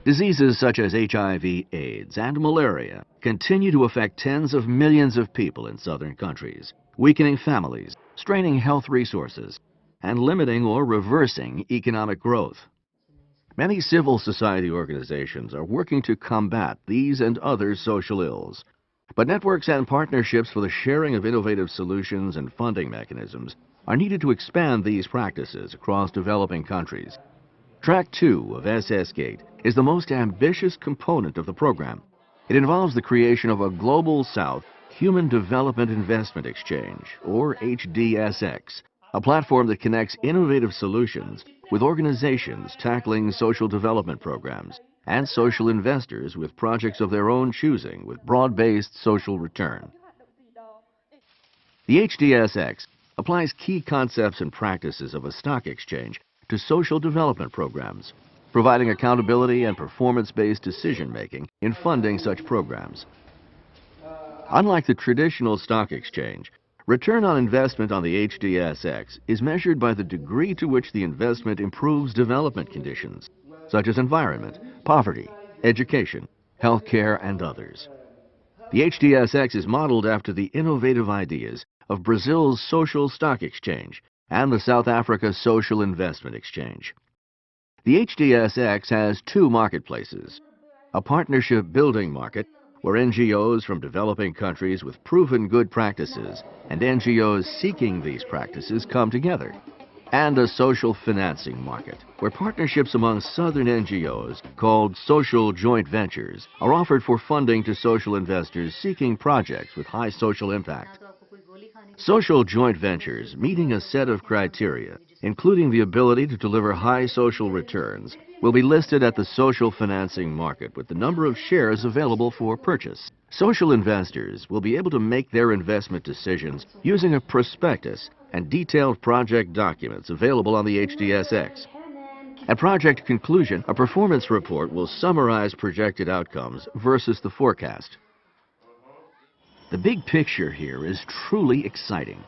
Diseases such as HIV, AIDS, and malaria continue to affect tens of millions of people in southern countries, weakening families, straining health resources, and limiting or reversing economic growth. Many civil society organizations are working to combat these and other social ills. But networks and partnerships for the sharing of innovative solutions and funding mechanisms are needed to expand these practices across developing countries. Track 2 of SS Gate is the most ambitious component of the program. It involves the creation of a Global South Human Development Investment Exchange, or HDSX, a platform that connects innovative solutions with organizations tackling social development programs and social investors with projects of their own choosing with broad-based social return. The HDSX applies key concepts and practices of a stock exchange to social development programs, providing accountability and performance-based decision-making in funding such programs. Unlike the traditional stock exchange, return on investment on the HDSX is measured by the degree to which the investment improves development conditions, such as environment, poverty, education, healthcare, and others. The HDSX is modeled after the innovative ideas of Brazil's Social Stock Exchange and the South Africa Social Investment Exchange. The HDSX has two marketplaces: a partnership building market, where NGOs from developing countries with proven good practices and NGOs seeking these practices come together, and a social financing market, where partnerships among southern NGOs, called social joint ventures, are offered for funding to social investors seeking projects with high social impact. Social joint ventures meeting a set of criteria, including the ability to deliver high social returns, will be listed at the social financing market with the number of shares available for purchase. Social investors will be able to make their investment decisions using a prospectus and detailed project documents available on the HDSX. At project conclusion, a performance report will summarize projected outcomes versus the forecast. The big picture here is truly exciting.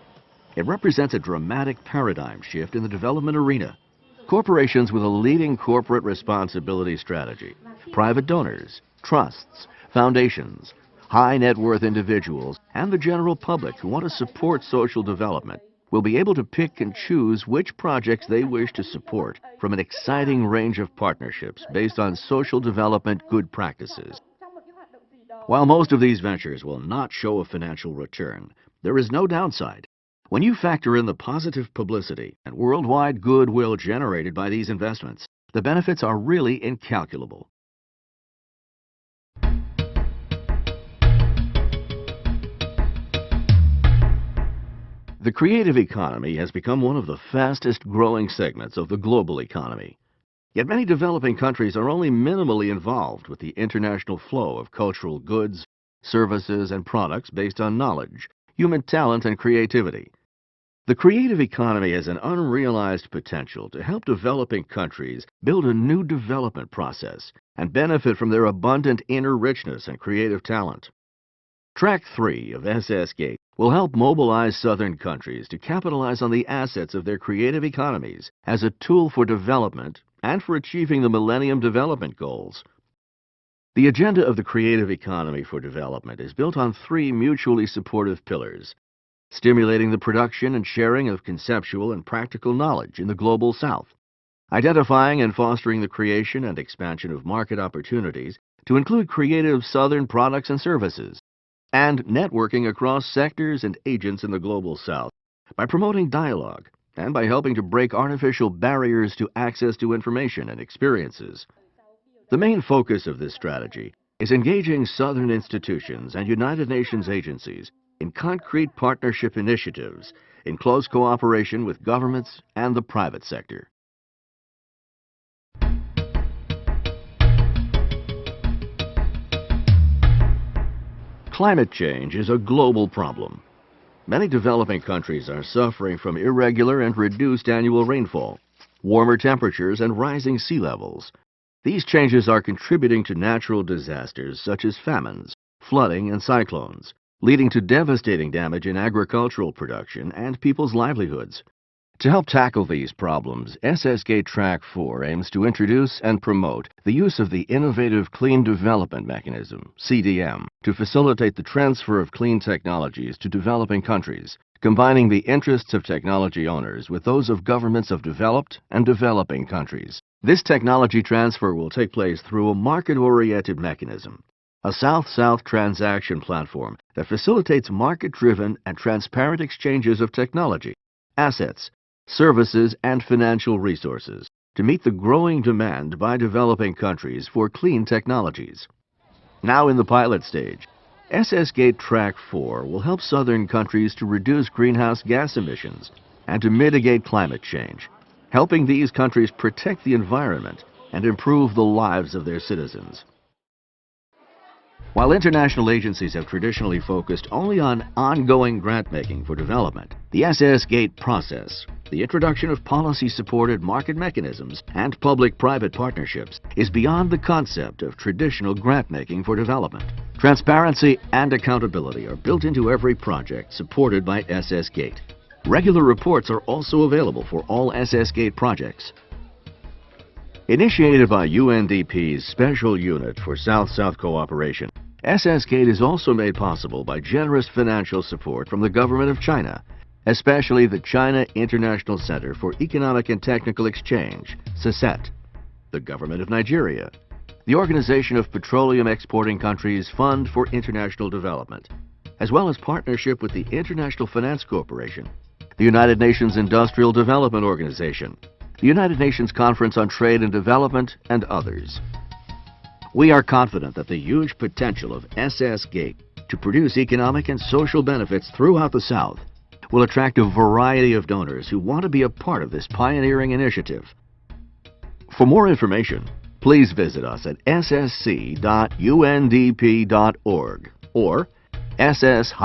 It represents a dramatic paradigm shift in the development arena. Corporations with a leading corporate responsibility strategy, private donors, trusts, foundations, high net worth individuals, and the general public who want to support social development will be able to pick and choose which projects they wish to support from an exciting range of partnerships based on social development good practices. While most of these ventures will not show a financial return, there is no downside. When you factor in the positive publicity and worldwide goodwill generated by these investments, the benefits are really incalculable. The creative economy has become one of the fastest growing segments of the global economy. Yet many developing countries are only minimally involved with the international flow of cultural goods, services, and products based on knowledge, human talent, and creativity. The creative economy has an unrealized potential to help developing countries build a new development process and benefit from their abundant inner richness and creative talent. Track 3 of SS Gate will help mobilize southern countries to capitalize on the assets of their creative economies as a tool for development and for achieving the Millennium Development Goals. The agenda of the creative economy for development is built on three mutually supportive pillars: stimulating the production and sharing of conceptual and practical knowledge in the Global South, identifying and fostering the creation and expansion of market opportunities to include creative Southern products and services, and networking across sectors and agents in the Global South by promoting dialogue and by helping to break artificial barriers to access to information and experiences. The main focus of this strategy is engaging Southern institutions and United Nations agencies in concrete partnership initiatives in close cooperation with governments and the private sector. Climate change is a global problem. Many developing countries are suffering from irregular and reduced annual rainfall, warmer temperatures, and rising sea levels. These changes are contributing to natural disasters such as famines, flooding, and cyclones, leading to devastating damage in agricultural production and people's livelihoods. To help tackle these problems, SSGate Track 4 aims to introduce and promote the use of the innovative Clean Development Mechanism, CDM, to facilitate the transfer of clean technologies to developing countries, combining the interests of technology owners with those of governments of developed and developing countries. This technology transfer will take place through a market-oriented mechanism, a South-South transaction platform that facilitates market-driven and transparent exchanges of technology, assets, services, and financial resources to meet the growing demand by developing countries for clean technologies. Now in the pilot stage, SSGate Track 4 will help southern countries to reduce greenhouse gas emissions and to mitigate climate change, helping these countries protect the environment and improve the lives of their citizens. While international agencies have traditionally focused only on ongoing grant-making for development, the SSGate process, the introduction of policy-supported market mechanisms and public-private partnerships, is beyond the concept of traditional grant-making for development. Transparency and accountability are built into every project supported by SSGate. Regular reports are also available for all SSGate projects. Initiated by UNDP's Special Unit for South-South Cooperation, SSGate is also made possible by generous financial support from the government of China, especially the China International Center for Economic and Technical Exchange, CICET, the government of Nigeria, the Organization of Petroleum Exporting Countries Fund for International Development, as well as partnership with the International Finance Corporation, the United Nations Industrial Development Organization, the United Nations Conference on Trade and Development, and others. We are confident that the huge potential of SSGate to produce economic and social benefits throughout the South will attract a variety of donors who want to be a part of this pioneering initiative. For more information, please visit us at ssc.undp.org or ss-gate.org.